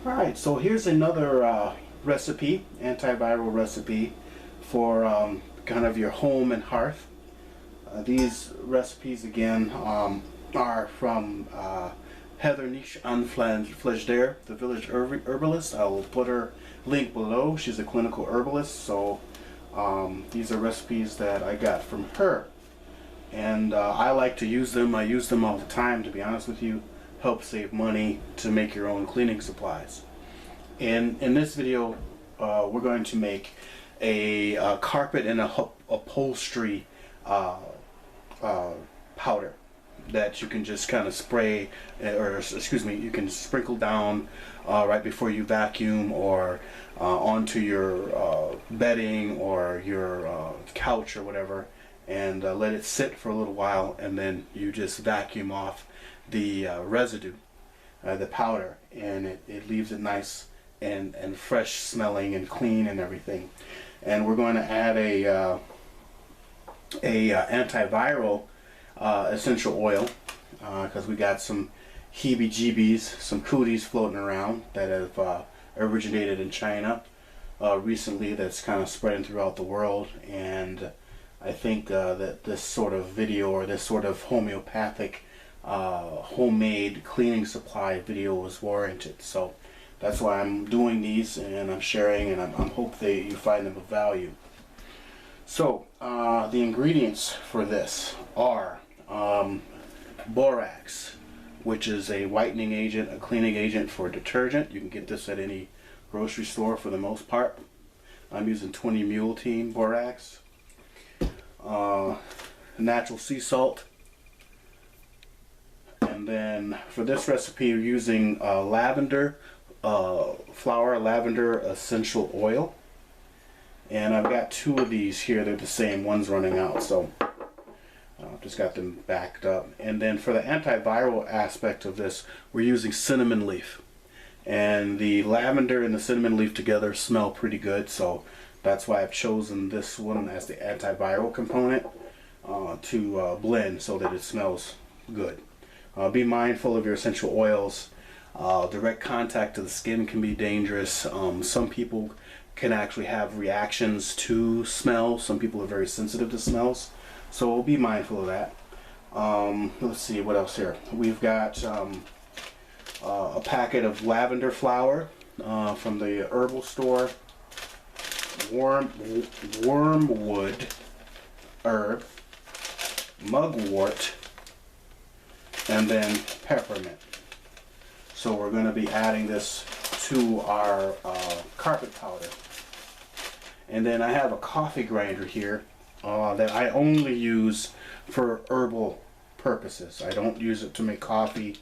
Alright, so here's another recipe, antiviral recipe for kind of your home and hearth. These recipes again are from Heather Niche Unfledged, the village herbalist. I will put her link below. She's a clinical herbalist, so these are recipes that I got from her. And I like to use them. I use them all the time, to be honest with you. Help save money to make your own cleaning supplies. And in this video, we're going to make a carpet and a upholstery powder that you can just kind of spray, or excuse me, you can sprinkle down right before you vacuum, or onto your bedding or your couch or whatever, and let it sit for a little while, and then you just vacuum off the residue, the powder, and it leaves it nice and fresh smelling and clean and everything. And we're going to add a antiviral essential oil, because we got some heebie-jeebies, some cooties floating around that have originated in China recently, that's kind of spreading throughout the world. And I think that this sort of video, or this sort of homeopathic homemade cleaning supply video is warranted. So that's why I'm doing these, and I'm sharing, and I'm hope that you find them of value. So the ingredients for this are borax, which is a whitening agent, a cleaning agent for detergent. You can get this at any grocery store for the most part. I'm using 20 mule team borax. Natural sea salt. And then for this recipe, we're using lavender flower, lavender essential oil. And I've got two of these here. They're the same. One's running out, so just got them backed up. And then for the antiviral aspect of this, we're using cinnamon leaf. And the lavender and the cinnamon leaf together smell pretty good, so that's why I've chosen this one as the antiviral component to blend so that it smells good. Be mindful of your essential oils. Direct contact to the skin can be dangerous. Some people can actually have reactions to smell. Some people are very sensitive to smells, so be mindful of that. Let's see what else here. We've got a packet of lavender flower from the herbal store, wormwood herb, mugwort, and then peppermint. So we're going to be adding this to our carpet powder. And then I have a coffee grinder here that I only use for herbal purposes. I don't use it to make coffee.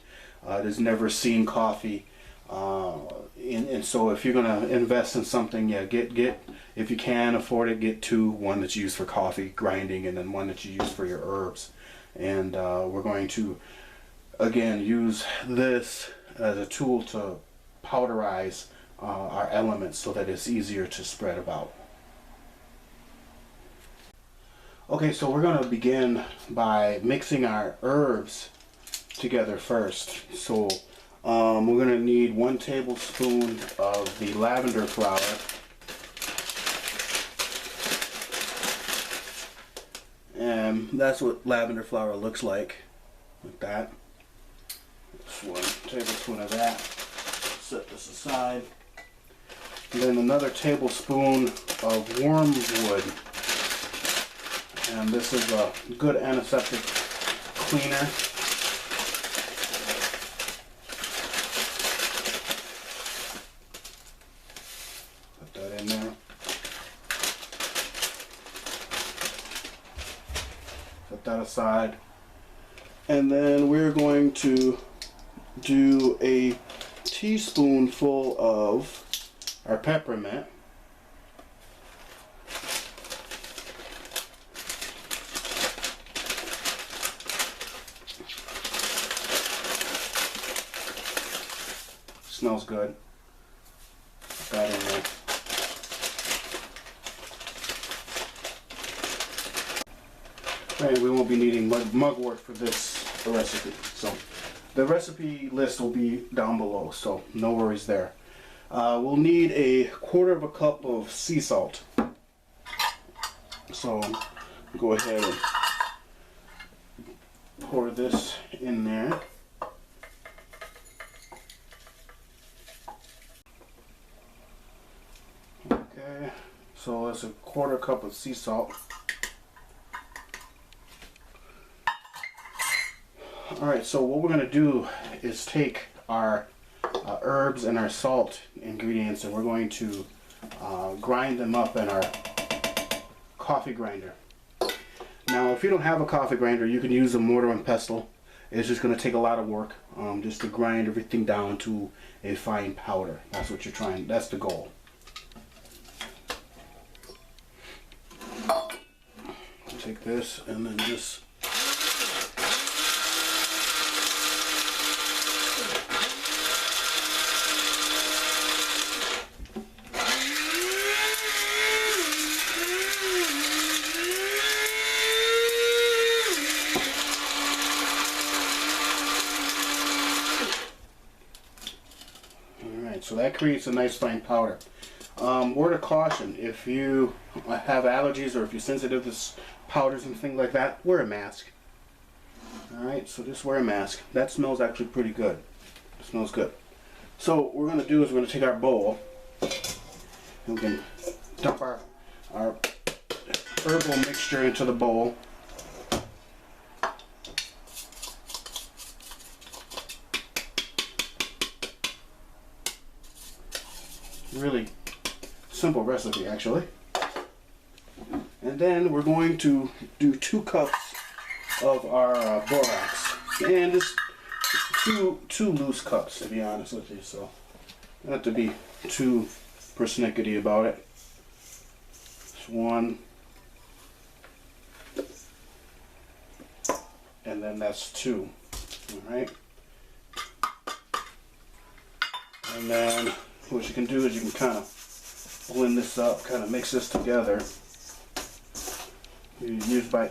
It has never seen coffee. And so if you're going to invest in something, yeah, get if you can afford it, get two. One that's used for coffee grinding, and then one that you use for your herbs. And we're going to again use this as a tool to powderize our elements so that it's easier to spread about. Okay, so we're going to begin by mixing our herbs together first. So we're going to need 1 tablespoon of the lavender flower, and that's what lavender flower looks like that. Just 1 tablespoon of that. Set this aside. And then another tablespoon of wormwood, and this is a good antiseptic cleaner. Put that in there. Put that aside. And then we're going to do a teaspoonful of our peppermint. Smells good. Put that in there. And we won't be needing mugwort for this recipe. So the recipe list will be down below, so no worries there. We'll need a 1/4 cup of sea salt. So go ahead and pour this in there. Okay, so that's a 1/4 cup of sea salt. Alright, so what we're going to do is take our herbs and our salt ingredients, and we're going to grind them up in our coffee grinder. Now, if you don't have a coffee grinder, you can use a mortar and pestle. It's just going to take a lot of work just to grind everything down to a fine powder. That's what you're trying, that's the goal. Take this and then just so that creates a nice fine powder. Word of caution, if you have allergies or if you're sensitive to powders and things like that, wear a mask. Alright, so just wear a mask. That smells actually pretty good. It smells good. So what we're going to do is we're going to take our bowl and we can dump our herbal mixture into the bowl. Really simple recipe, actually. And then we're going to do 2 cups of our borax, and just two loose cups, to be honest with you. So not to be too persnickety about it. Just 1, and then that's 2. All right, and then what you can do is you can kind of blend this up, kind of mix this together. You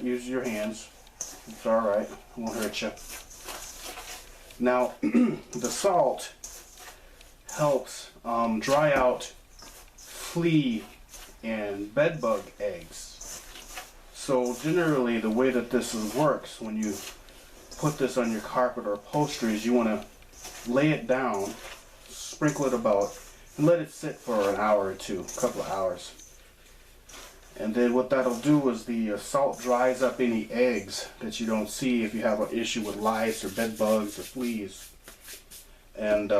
use your hands. It's all right. It won't hurt you. Now, the salt helps dry out flea and bedbug eggs. So generally, the way that this works, when you put this on your carpet or upholstery, is you want to lay it down, sprinkle it about, and let it sit for an hour or two, a couple of hours. And then what that'll do is the salt dries up any eggs that you don't see if you have an issue with lice or bed bugs or fleas. And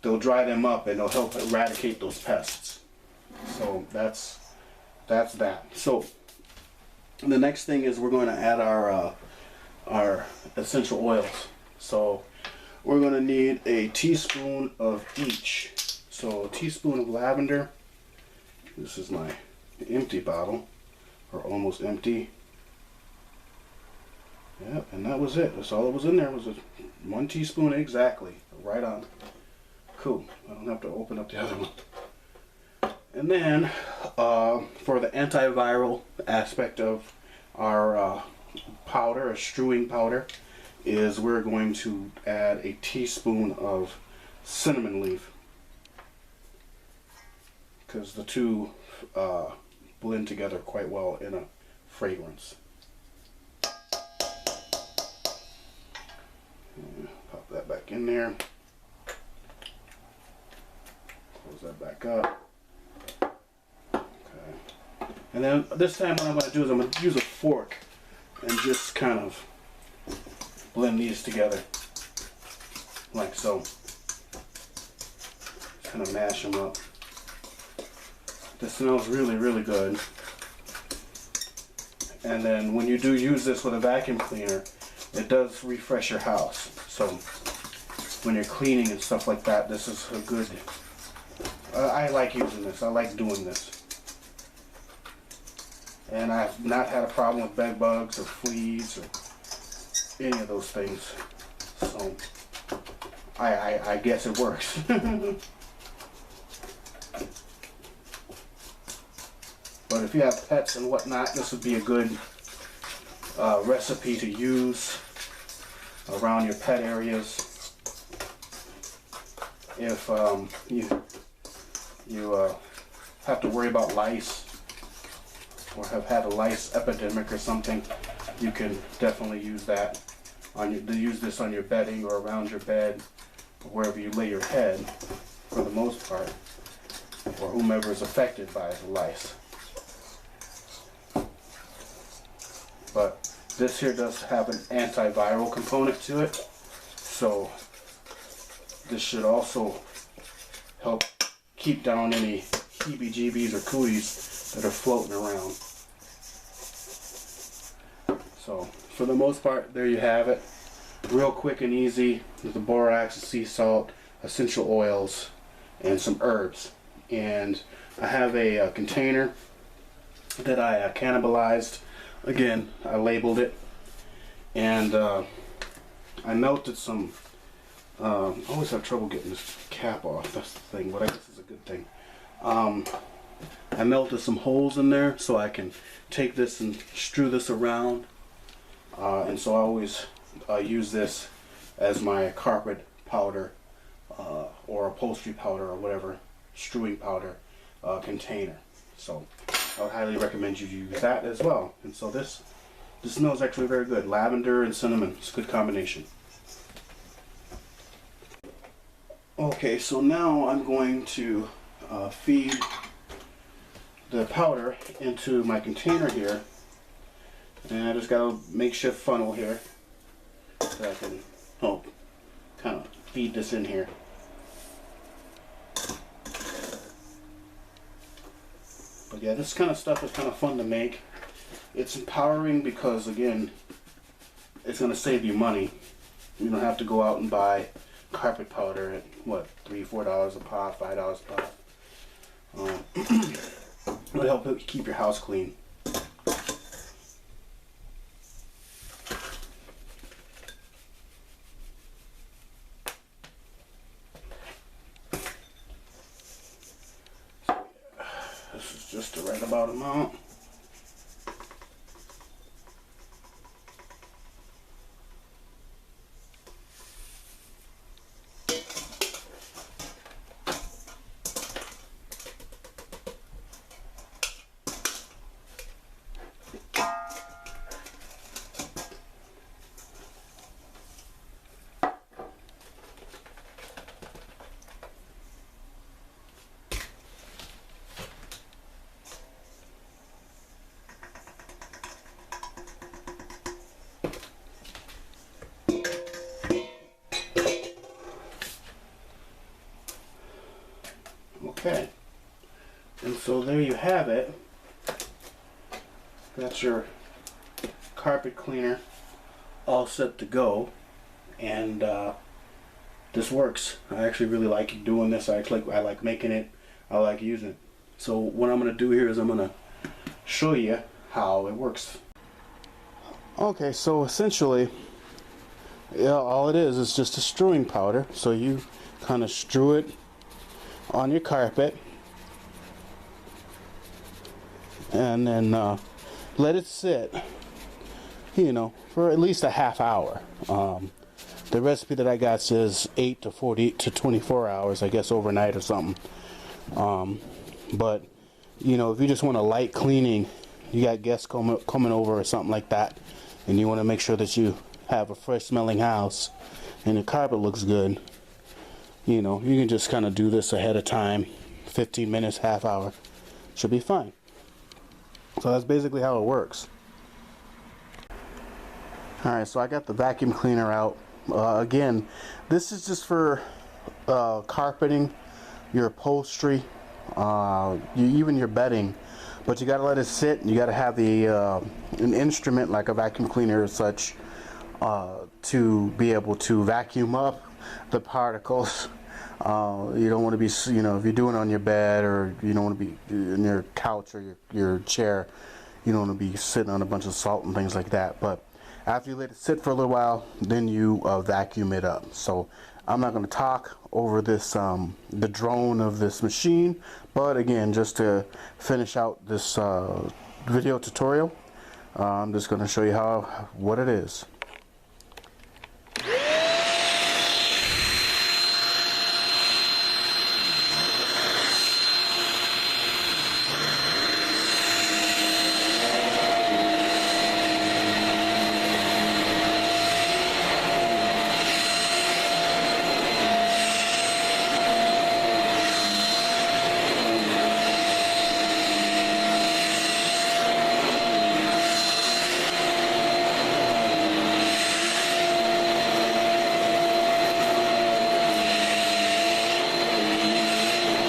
they'll dry them up and they'll help eradicate those pests. So that's that. So the next thing is we're going to add our essential oils. So we're going to need a teaspoon of each. So a teaspoon of lavender. This is my empty bottle, or almost empty. Yep, and that was it. That's all that was in there, was 1 teaspoon exactly. Right on. Cool. I don't have to open up the other one. And then, for the antiviral aspect of our powder, a strewing powder, is we're going to add a teaspoon of cinnamon leaf, because the two blend together quite well in a fragrance. Pop that back in there. Close that back up. Okay. And then this time what I'm going to do is I'm going to use a fork and just kind of blend these together like so. Just kind of mash them up. This smells really, really good. And then when you do use this with a vacuum cleaner, it does refresh your house. So when you're cleaning and stuff like that, this is a good, I like using this. I like doing this. And I've not had a problem with bed bugs or fleas or any of those things. So I guess it works. But if you have pets and whatnot, this would be a good recipe to use around your pet areas. if you have to worry about lice or have had a lice epidemic or something, you can definitely use that use this on your bedding or around your bed or wherever you lay your head for the most part, or whomever is affected by the lice. But this here does have an antiviral component to it, so this should also help keep down any heebie-jeebies or cooties that are floating around. So for the most part, there you have it. Real quick and easy with the borax, sea salt, essential oils, and some herbs. And I have a container that I cannibalized. Again, I labeled it, and I melted some. I always have trouble getting this cap off. That's the thing, but I guess it's a good thing. I melted some holes in there so I can take this and strew this around. And so I always use this as my carpet powder or upholstery powder or whatever, strewing powder container. So I would highly recommend you use that as well. And so this smells actually very good. Lavender and cinnamon. It's a good combination. Okay, so now I'm going to feed the powder into my container here. And I just got a makeshift funnel here so I can kind of feed this in here. But yeah, this kind of stuff is kind of fun to make. It's empowering because, again, it's going to save you money. You don't have to go out and buy carpet powder at what, $3, $4 a pop, $5 a pop. It'll help keep your house clean. This is just the right about amount. Okay, and so there you have it. That's your carpet cleaner all set to go, and this works. I actually really like doing this. I like making it. I like using it. So what I'm going to do here is I'm going to show you how it works. Okay, so essentially, yeah, all it is just a strewing powder. So you kind of strew it on your carpet and then let it sit, for at least a half hour. The recipe that I got says 8 to 40 to 24 hours, I guess overnight or something. But if you just want a light cleaning, you got guests coming over or something like that, and you want to make sure that you have a fresh smelling house and the carpet looks good, you can just kind of do this ahead of time, 15 minutes, half hour, should be fine. So that's basically how it works. Alright, so I got the vacuum cleaner out. Again, this is just for carpeting, your upholstery, even your bedding, but you got to let it sit, and you got to have an instrument like a vacuum cleaner or such to be able to vacuum up the particles. You don't want to be, if you're doing it on your bed, or you don't want to be in your couch or your chair, you don't want to be sitting on a bunch of salt and things like that. But after you let it sit for a little while, then you vacuum it up. So I'm not going to talk over this, the drone of this machine, but again, just to finish out this video tutorial, I'm just going to show you what it is.